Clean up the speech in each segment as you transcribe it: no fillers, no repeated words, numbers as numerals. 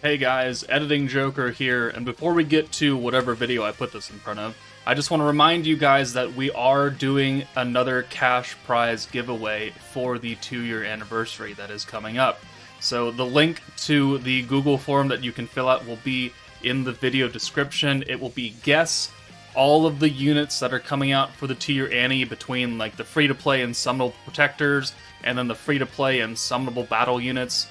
Hey guys, Editing Joker here, and before we get to whatever video I put this in front of, I just want to remind you guys that we are doing another cash prize giveaway for the 2-year anniversary that is coming up. So the link to the Google form that you can fill out will be in the video description. It will be guess all of the units that are coming out for the 2-year Annie between like the free-to-play and summonable protectors, and then the free-to-play and summonable battle units.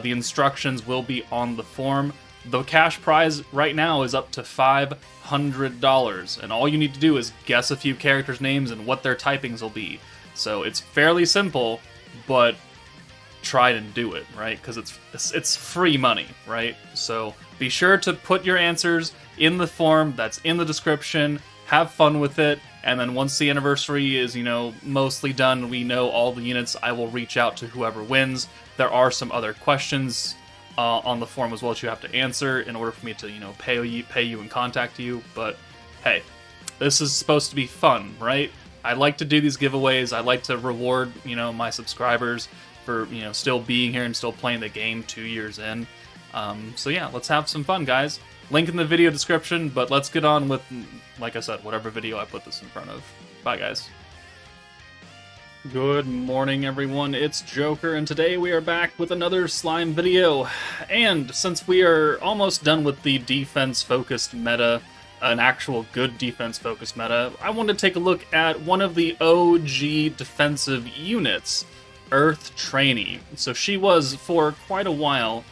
The instructions will be on the form. The cash prize right now is up to $500, and all you need to do is guess a few characters' names and what their typings will be. So it's fairly simple, but try and do it, right? Because it's free money, right? So be sure to put your answers in the form that's in the description. Have fun with it, and then once the anniversary is, mostly done, we know all the units, I will reach out to whoever wins. There are some other questions on the form as well that you have to answer in order for me to, pay you and contact you. But hey, this is supposed to be fun, right? I like to do these giveaways. I like to reward, my subscribers for, still being here and still playing the game 2 years in. So yeah, let's have some fun, guys. Link in the video description, but let's get on with, like I said, whatever video I put this in front of. Bye, guys. Good morning, everyone. It's Joker, and today we are back with another slime video. And since we are almost done with the defense-focused meta, an actual good defense-focused meta, I want to take a look at one of the OG defensive units, Earth Trainee. So she was, for quite a while,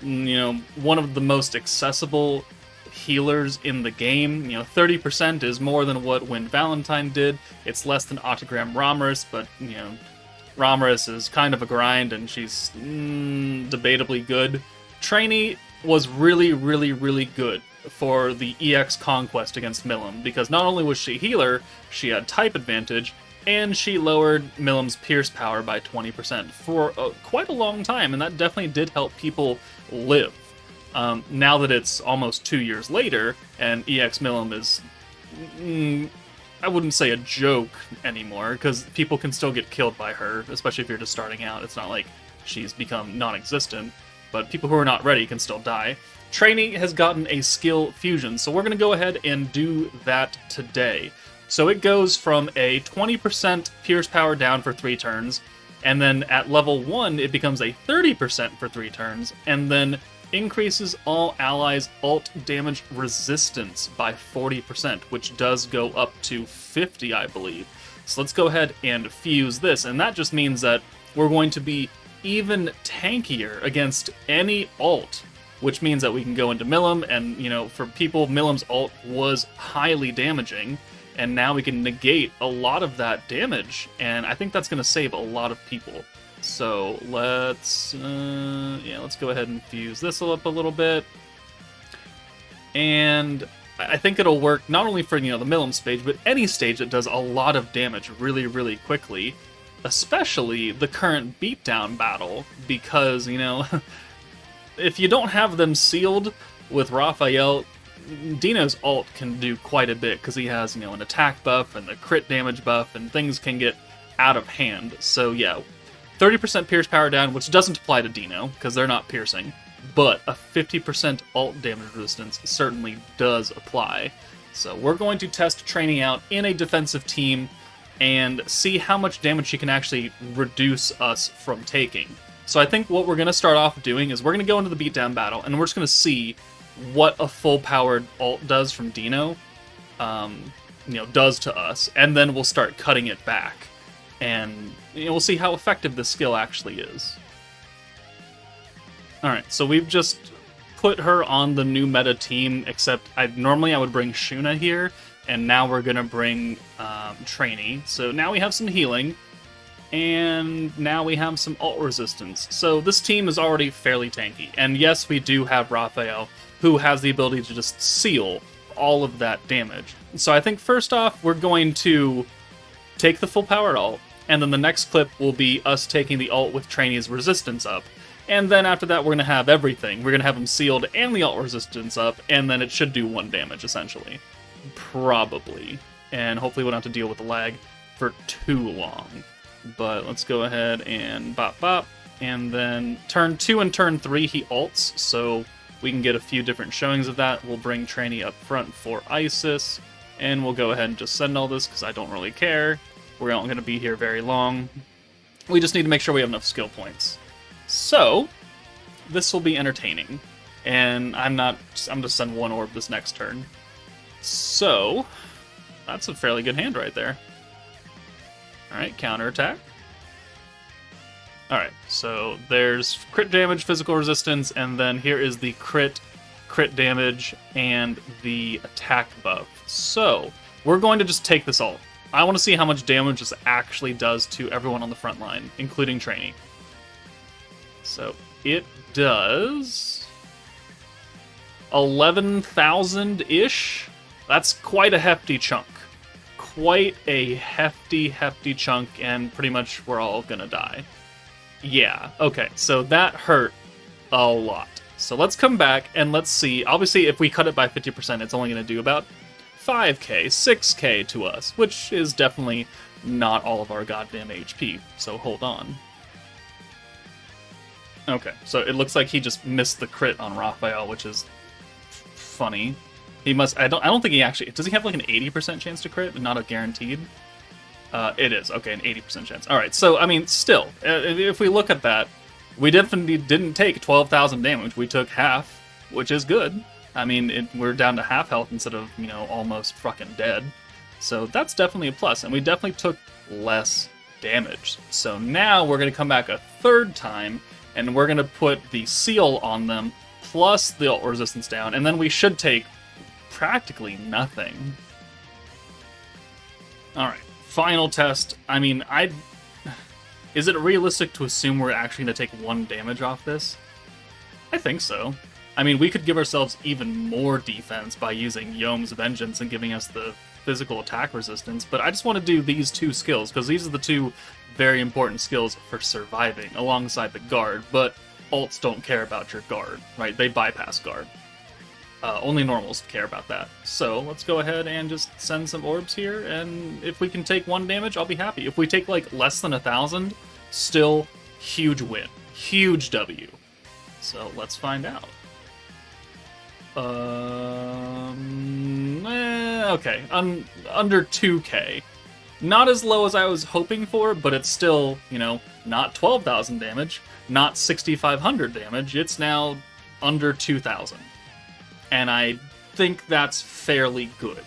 one of the most accessible healers in the game. 30% is more than what Wind Valentine did. It's less than Autogram Ramaris, but, Ramaris is kind of a grind, and she's debatably good. Trainee was really, really, really good for the EX Conquest against Milim, because not only was she healer, she had type advantage, and she lowered Milim's Pierce power by 20% for quite a long time, and that definitely did help people live. Now that it's almost 2 years later, and EX Milim is, I wouldn't say a joke anymore, because people can still get killed by her, especially if you're just starting out. It's not like she's become non-existent, but people who are not ready can still die. Trainee has gotten a skill fusion, so we're going to go ahead and do that today. So it goes from a 20% Pierce power down for 3 turns, and then at level 1 it becomes a 30% for 3 turns, and then increases all allies' ult damage resistance by 40%, which does go up to 50, I believe. So let's go ahead and fuse this, and that just means that we're going to be even tankier against any ult, which means that we can go into Milim, and, for people, Milim's ult was highly damaging, and now we can negate a lot of that damage, and I think that's going to save a lot of people. So let's go ahead and fuse this up a little bit, and I think it'll work not only for the Milim stage, but any stage that does a lot of damage really, really quickly, especially the current Beatdown battle, because if you don't have them sealed with Raphael, Dino's ult can do quite a bit, because he has, an attack buff and the crit damage buff, and things can get out of hand. So yeah, 30% Pierce power down, which doesn't apply to Dino, because they're not piercing, but a 50% ult damage resistance certainly does apply. So we're going to test Trainee out in a defensive team, and see how much damage she can actually reduce us from taking. So I think what we're going to start off doing is we're going to go into the Beatdown battle, and we're just going to see what a full-powered ult does from Dino, does to us, and then we'll start cutting it back, and we'll see how effective this skill actually is. Alright, so we've just put her on the new meta team, except normally I would bring Shuna here, and now we're going to bring Trainee. So now we have some healing, and now we have some ult resistance. So this team is already fairly tanky, and yes, we do have Raphael, who has the ability to just seal all of that damage. So I think first off, we're going to take the full power ult, and then the next clip will be us taking the ult with Trainee's resistance up. And then after that, we're going to have everything. We're going to have them sealed and the ult resistance up, and then it should do 1 damage, essentially. Probably. And hopefully we don't have to deal with the lag for too long. But let's go ahead and bop bop. And then turn 2 and turn 3, he ults, so we can get a few different showings of that. We'll bring Trainee up front for Isis, and we'll go ahead and just send all this because I don't really care. We're not going to be here very long. We just need to make sure we have enough skill points. So, this will be entertaining. And I'm just send one orb this next turn. So, that's a fairly good hand right there. Alright, counterattack. Alright, so there's crit damage, physical resistance, and then here is the crit damage, and the attack buff. So, we're going to just take this ult. I want to see how much damage this actually does to everyone on the front line, including Trainee. So, it does 11,000-ish. That's quite a hefty chunk. Quite a hefty chunk, and pretty much we're all gonna die. Yeah, okay, so that hurt a lot. So let's come back and let's see. Obviously, if we cut it by 50%, it's only gonna do about 5k, 6k to us, which is definitely not all of our goddamn HP, so hold on. Okay, so it looks like he just missed the crit on Raphael, which is funny. He must. I don't think he actually. Does he have like an 80% chance to crit, and not a guaranteed? It is okay, an 80% chance. All right, so I mean, still, if we look at that, we definitely didn't take 12,000 damage. We took half, which is good. I mean, we're down to half health instead of almost fucking dead. So that's definitely a plus, and we definitely took less damage. So now we're gonna come back a third time, and we're gonna put the seal on them plus the ult resistance down, and then we should take practically nothing. Alright, final test. I mean, is it realistic to assume we're actually going to take 1 damage off this? I think so. I mean, we could give ourselves even more defense by using Yom's Vengeance and giving us the physical attack resistance, but I just want to do these 2 skills, because these are the 2 very important skills for surviving, alongside the guard, but ults don't care about your guard, right? They bypass guard. Only normals care about that. So let's go ahead and just send some orbs here, and if we can take 1 damage, I'll be happy. If we take like less than 1,000, still huge win. Huge W. So let's find out. Okay, under 2k. Not as low as I was hoping for, but it's still, not 12,000 damage, not 6,500 damage. It's now under 2,000. And I think that's fairly good.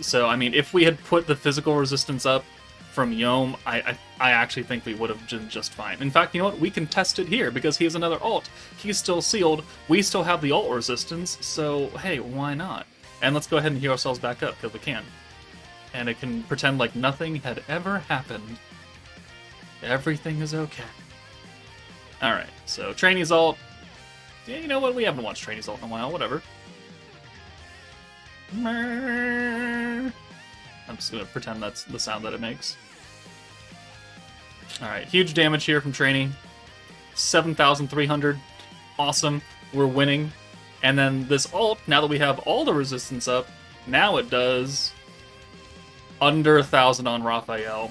So, I mean, if we had put the physical resistance up from Yom, I actually think we would have been just fine. In fact, you know what? We can test it here, because he has another ult. He's still sealed. We still have the ult resistance, so hey, why not? And let's go ahead and heal ourselves back up, because we can. And it can pretend like nothing had ever happened. Everything is okay. Alright, so Trainee's ult. Yeah, you know what? We haven't watched Trainee's ult in a while, whatever. I'm just gonna pretend that's the sound that it makes. Alright, huge damage here from Trainee. 7,300. Awesome. We're winning. And then this ult, now that we have all the resistance up, now it does under 1,000 on Raphael,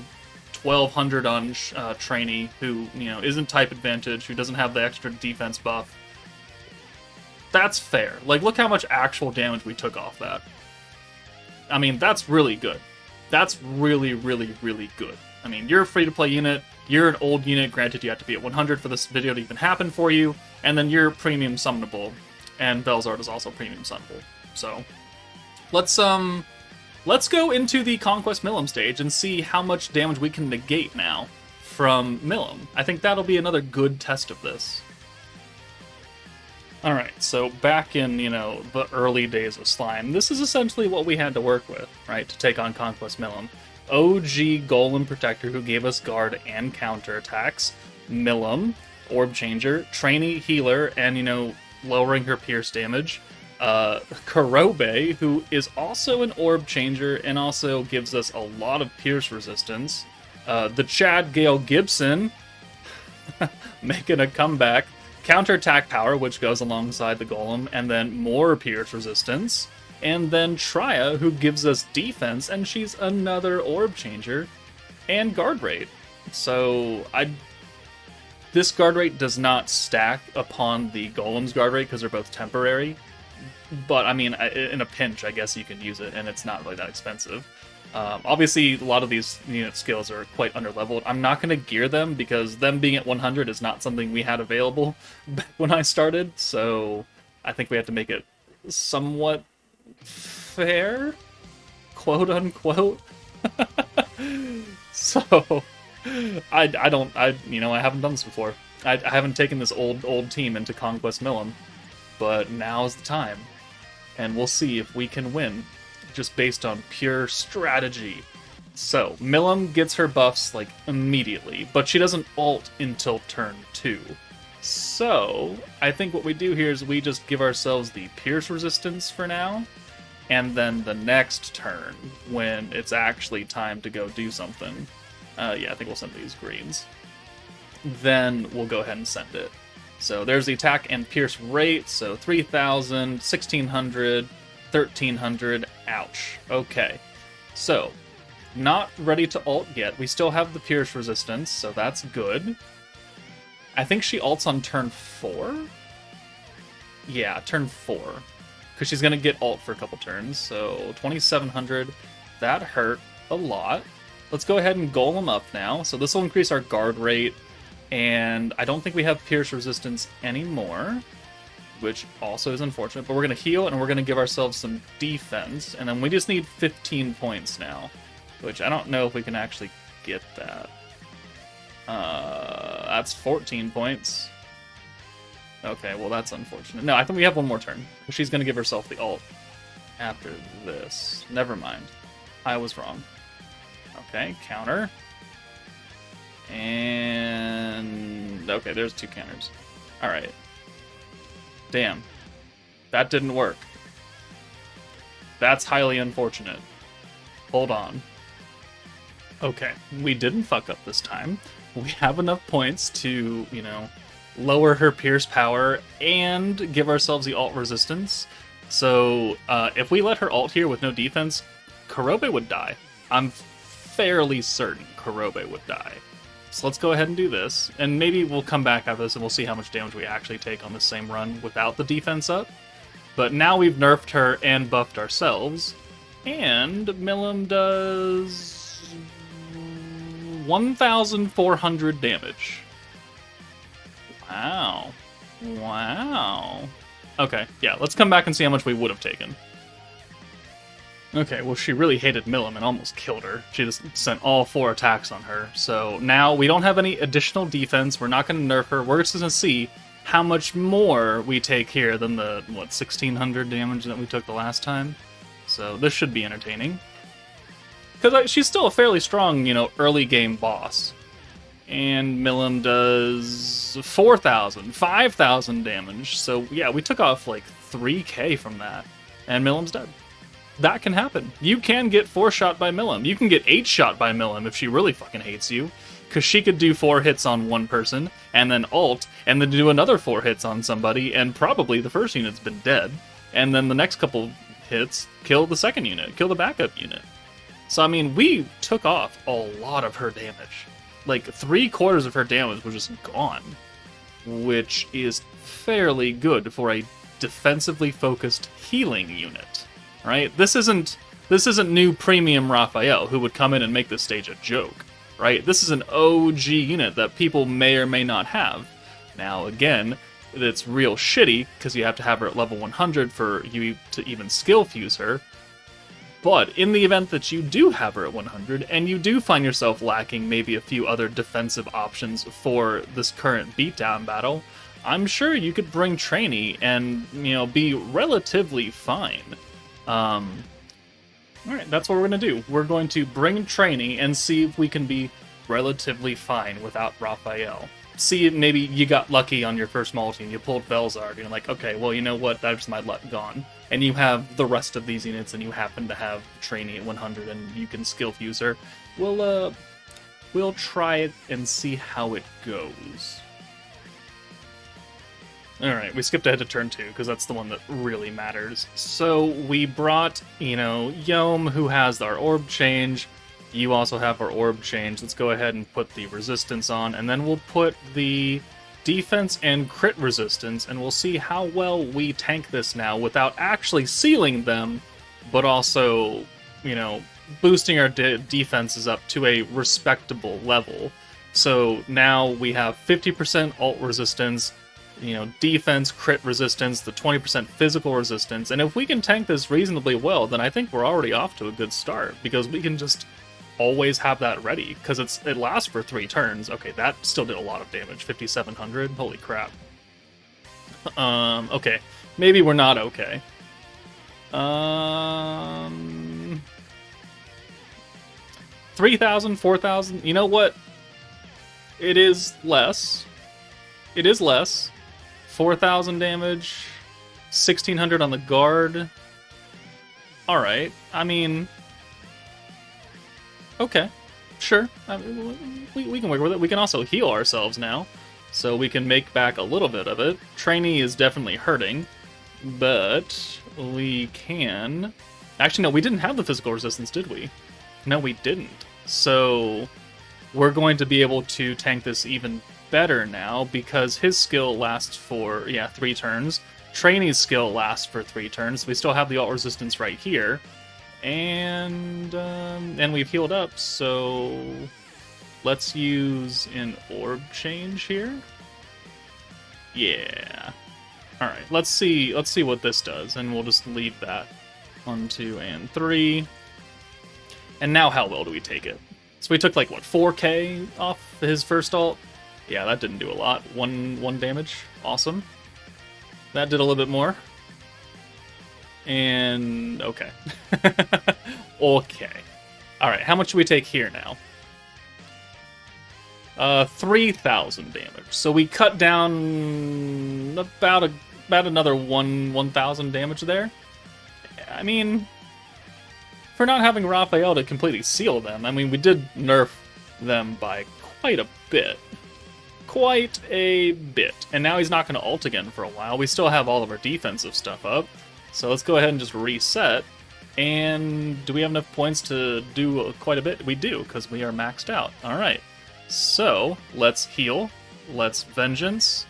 1,200 on Trainee, who, isn't type advantage, who doesn't have the extra defense buff. That's fair. Like, look how much actual damage we took off that. I mean, that's really good. That's really, really, really good. I mean, you're a free-to-play unit, you're an old unit, granted you have to be at 100 for this video to even happen for you, and then you're premium summonable, and Belzard is also premium summonable. So, let's go into the Conquest Milim stage and see how much damage we can negate now from Milim. I think that'll be another good test of this. Alright, so back in, the early days of Slime, this is essentially what we had to work with, right, to take on Conquest Milim. OG Golem Protector, who gave us guard and counter attacks, Milim, Orb Changer, Trainee Healer, and, lowering her pierce damage, Kurobe, who is also an Orb Changer and also gives us a lot of pierce resistance, the Chad Gale Gibson, making a comeback, counterattack power, which goes alongside the Golem, and then more pierce resistance, and then Trya, who gives us defense, and she's another Orb Changer, and guard rate. So, This guard rate does not stack upon the Golem's guard rate because they're both temporary. But, I mean, in a pinch, I guess you can use it, and it's not really that expensive. Obviously, a lot of these unit skills are quite underleveled. I'm not going to gear them because them being at 100 is not something we had available back when I started. So I think we have to make it somewhat fair, quote unquote. So I haven't done this before. I haven't taken this old team into Conquest Milim, but now's the time, and we'll see if we can win just based on pure strategy. So Milim gets her buffs like immediately, but she doesn't ult until turn 2. So I think what we do here is we just give ourselves the pierce resistance for now, and then the next turn, when it's actually time to go do something, yeah, I think we'll send these greens. Then we'll go ahead and send it. So there's the attack and pierce rate, so 3,000, 1,600, 1,300, ouch. Okay, so not ready to ult yet. We still have the pierce resistance, so that's good. I think she ults on turn 4? Yeah, turn 4. Because she's going to get ult for a couple turns, so 2,700, that hurt a lot. Let's go ahead and golem up now. So this will increase our guard rate, and I don't think we have pierce resistance anymore, which also is unfortunate, but we're going to heal and we're going to give ourselves some defense, and then we just need 15 points now, which I don't know if we can actually get that. That's 14 points. Okay, well that's unfortunate. No, I think we have one more turn. She's going to give herself the ult after this. Never mind. I was wrong. Okay, counter. And... okay, there's 2 counters. Alright. Damn. That didn't work. That's highly unfortunate. Hold on. Okay, we didn't fuck up this time. We have enough points to, lower her pierce power and give ourselves the ult resistance. So, if we let her ult here with no defense, Kurobe would die. I'm fairly certain Kurobe would die. So let's go ahead and do this, and maybe we'll come back after this and we'll see how much damage we actually take on the same run without the defense up. But now we've nerfed her and buffed ourselves, and Milim does 1,400 damage. Wow. Wow. Okay, yeah, let's come back and see how much we would have taken. Okay, well, she really hated Milim and almost killed her. She just sent all 4 attacks on her. So now we don't have any additional defense. We're not going to nerf her. We're just going to see how much more we take here than the, 1,600 damage that we took the last time. So this should be entertaining. Because she's still a fairly strong, early game boss. And Milim does 4,000, 5,000 damage. So yeah, we took off like 3k from that. And Milim's dead. That can happen. You can get 4-shot by Milim. You can get 8-shot by Milim if she really fucking hates you. Because she could do 4 hits on one person, and then ult, and then do another 4 hits on somebody, and probably the first unit's been dead. And then the next couple hits, kill the second unit, kill the backup unit. So, I mean, we took off a lot of her damage. Like, 3/4 of her damage was just gone. Which is fairly good for a defensively focused healing unit. Right? This isn't new premium Raphael, who would come in and make this stage a joke. Right? This is an OG unit that people may or may not have. Now, again, it's real shitty, because you have to have her at level 100 for you to even skill fuse her. But in the event that you do have her at 100, and you do find yourself lacking maybe a few other defensive options for this current beatdown battle, I'm sure you could bring Trainee and, be relatively fine. Alright, that's what we're going to do. We're going to bring Trainee and see if we can be relatively fine without Raphael. See if maybe you got lucky on your first multi and you pulled Belzard, and you're like, okay, well, you know what, that's my luck gone. And you have the rest of these units, and you happen to have Trainee at 100, and you can skill fuse her. We'll try it and see how it goes. Alright, we skipped ahead to turn 2, because that's the one that really matters. So, we brought, Yom, who has our orb change, You also have our orb change. Let's go ahead and put the resistance on, and then we'll put the defense and crit resistance, and we'll see how well we tank this now without actually sealing them, but also, you know, boosting our defenses up to a respectable level. So now we have 50% ult resistance, you know, defense, crit resistance, the 20% physical resistance, and if we can tank this reasonably well, then I think we're already off to a good start, because we can just always have that ready, because it lasts for 3 turns. Okay, that still did a lot of damage, 5,700, holy crap. Okay, maybe we're not okay. 3,000, 4,000, you know what? It is less. It is less. 4,000 damage, 1,600 on the guard. Alright, I mean... Okay, sure. I mean, we can work with it. We can also heal ourselves now, so we can make back a little bit of it. Trainee is definitely hurting, but we can... Actually, no, we didn't have the physical resistance, did we? No, we didn't. So we're going to be able to tank this even better now, because his skill lasts for 3 turns. Trainee's skill lasts for 3 turns. We still have the ult resistance right here, and we've healed up. So let's use an orb change here. Yeah. All right. Let's see what this does, and we'll just leave that. 1, 2, and 3. And now, how well do we take it? So we took like what, 4k off his first ult. Yeah, that didn't do a lot. One damage. Awesome. That did a little bit more. And... okay. Okay. Alright, how much do we take here now? 3,000 damage. So we cut down about another 1,000 damage there. I mean, for not having Raphael to completely seal them, I mean, we did nerf them by quite a bit. Quite a bit. And now he's not going to ult again for a while. We still have all of our defensive stuff up. So let's go ahead and just reset. And do we have enough points to do quite a bit? We do, because we are maxed out. Alright. So, let's heal. Let's Vengeance.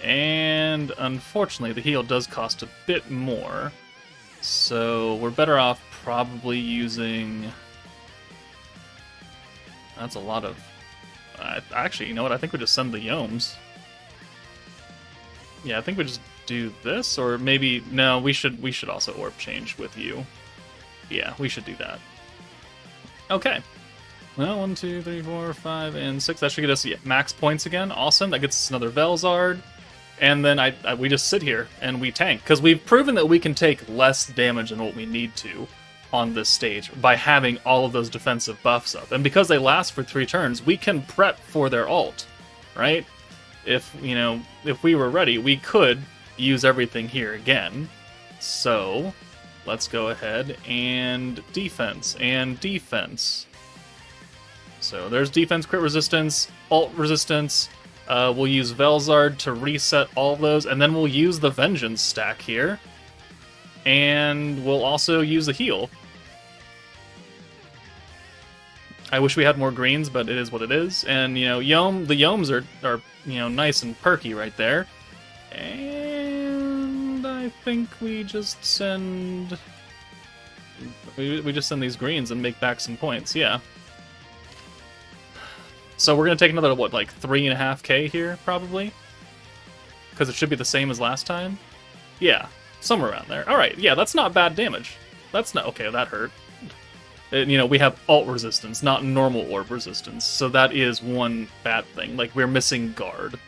And unfortunately, the heal does cost a bit more. So we're better off probably using... That's a lot of... Actually, you know what? I think we just send the Yomes. Yeah, I think we just do this, or maybe... No, we should also orb change with you. Yeah, we should do that. Okay. Well, 1, 2, 3, 4, 5, and 6. That should get us max points again. Awesome. That gets us another Velzard. And then we just sit here and we tank, because we've proven that we can take less damage than what we need to on this stage by having all of those defensive buffs up. And because they last for 3 turns, we can prep for their ult, right? If we were ready, we could use everything here again. So let's go ahead and defense and defense. So there's defense, crit resistance, ult resistance. We'll use Velzard to reset all of those, and then we'll use the Vengeance stack here. And we'll also use the heal. I wish we had more greens, but it is what it is. And, the Yomes are nice and perky right there. And I think we just send... We just send these greens and make back some points, yeah. So we're going to take another, what, like 3.5k here, probably? Because it should be the same as last time? Yeah, somewhere around there. Alright, yeah, that's not bad damage. That's not... Okay, that hurt. We have ult resistance, not normal orb resistance. So that is one bad thing. Like, we're missing guard.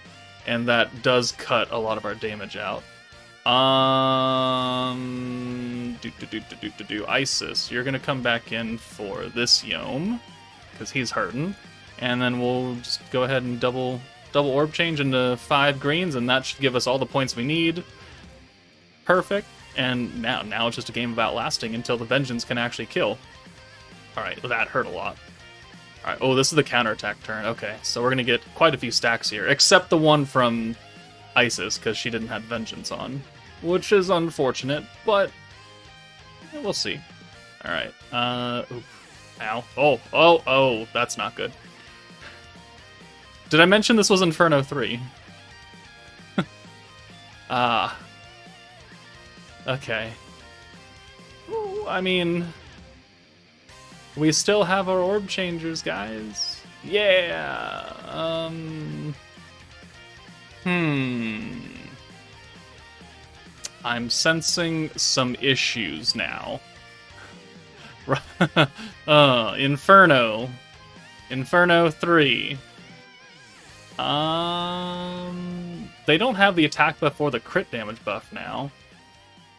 And that does cut a lot of our damage out. Isis, you're going to come back in for this Yome, because he's hurting. And then we'll just go ahead and double orb change into 5 greens, and that should give us all the points we need. Perfect. And now it's just a game of outlasting until the Vengeance can actually kill. Alright, that hurt a lot. Alright, oh, this is the counterattack turn. Okay, so we're going to get quite a few stacks here, except the one from Isis, because she didn't have Vengeance on. Which is unfortunate, but we'll see. Alright, Ow. Oh, that's not good. Did I mention this was Inferno 3? Ah. Okay. Ooh, I mean, we still have our orb changers, guys. Yeah. I'm sensing some issues now. Inferno. Inferno 3. They don't have the attack buff or the crit damage buff now.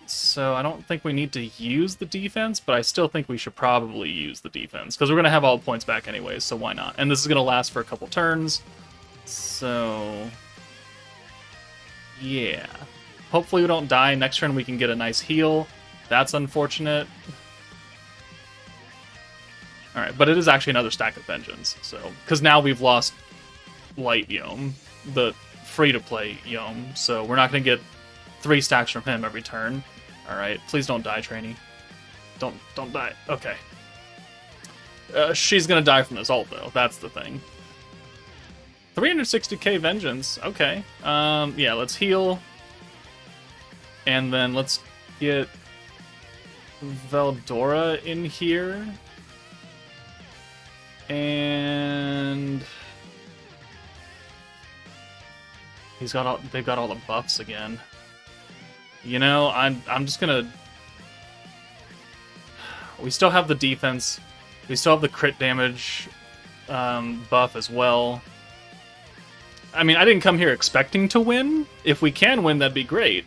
So I don't think we need to use the defense, but I still think we should probably use the defense, because we're going to have all the points back anyways, so why not? And this is going to last for a couple turns, so... yeah. Hopefully we don't die. Next turn we can get a nice heal. That's unfortunate. Alright, but it is actually another stack of Vengeance, so... because now we've lost Light Yom, the free-to-play Yom, so we're not going to get 3 stacks from him every turn. Alright, please don't die, Trainee. Don't die. Okay. She's gonna die from this ult, though. That's the thing. 360k Vengeance. Okay. Yeah, let's heal. And then let's get Veldora in here. And... they've got all the buffs again. You know, I'm just gonna... we still have the defense. We still have the crit damage buff as well. I mean, I didn't come here expecting to win. If we can win, that'd be great.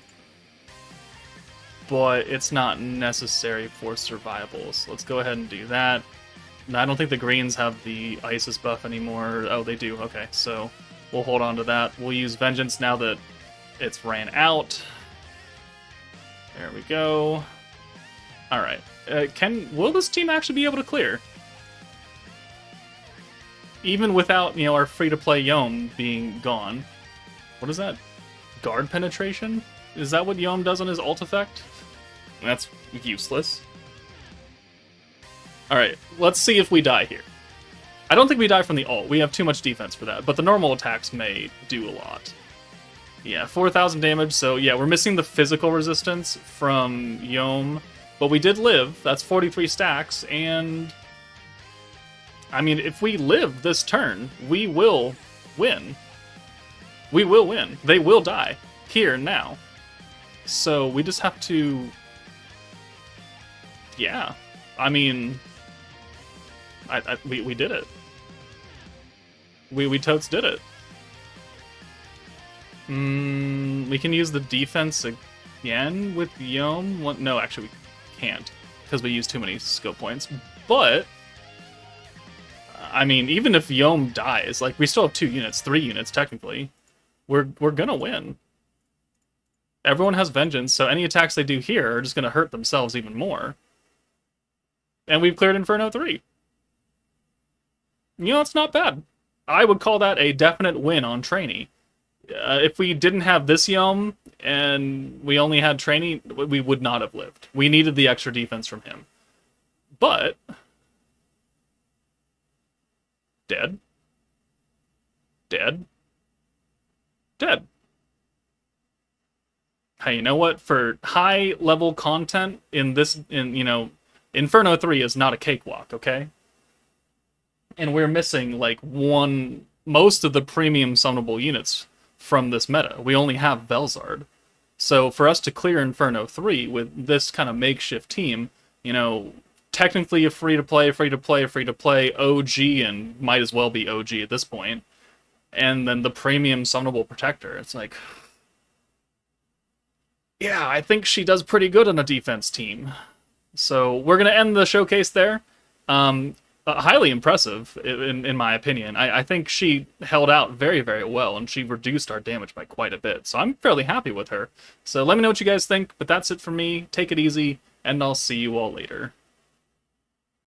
But it's not necessary for survival, so let's go ahead and do that. I don't think the greens have the Isis buff anymore. Oh, they do. Okay, so we'll hold on to that. We'll use Vengeance now that it's ran out. There we go. Alright. Will this team actually be able to clear? Even without, you know, our free-to-play Yom being gone. What is that? Guard penetration? Is that what Yom does on his ult effect? That's useless. Alright, let's see if we die here. I don't think we die from the ult. We have too much defense for that, but the normal attacks may do a lot. Yeah, 4,000 damage, so yeah, we're missing the physical resistance from Yom, but we did live. That's 43 stacks, and... I mean, if we live this turn, we will win. We will win. They will die. Here, now. So, we just have to... yeah. I mean... we did it. We totes did it. We can use the defense again with Yom. No, actually we can't, because we used too many skill points. But, I mean, even if Yom dies, like, we still have 2 units, 3 units, technically. We're gonna win. Everyone has Vengeance, so any attacks they do here are just gonna hurt themselves even more. And we've cleared Inferno 3. You know, it's not bad. I would call that a definite win on Trainee. If we didn't have this Yom, and we only had Trainee, we would not have lived. We needed the extra defense from him. But... dead. Dead. Dead. Hey, you know what? For high-level content in this, you know, Inferno 3 is not a cakewalk, okay? And we're missing, like, most of the premium summonable units from this meta. We only have Velzard. So for us to clear Inferno 3 with this kind of makeshift team, you know, technically a free-to-play OG, and might as well be OG at this point, and then the premium summonable protector. It's like... yeah, I think she does pretty good on a defense team. So we're going to end the showcase there. Highly impressive, in my opinion. I think she held out very, very well, and she reduced our damage by quite a bit. So I'm fairly happy with her. So let me know what you guys think, but that's it for me. Take it easy, and I'll see you all later.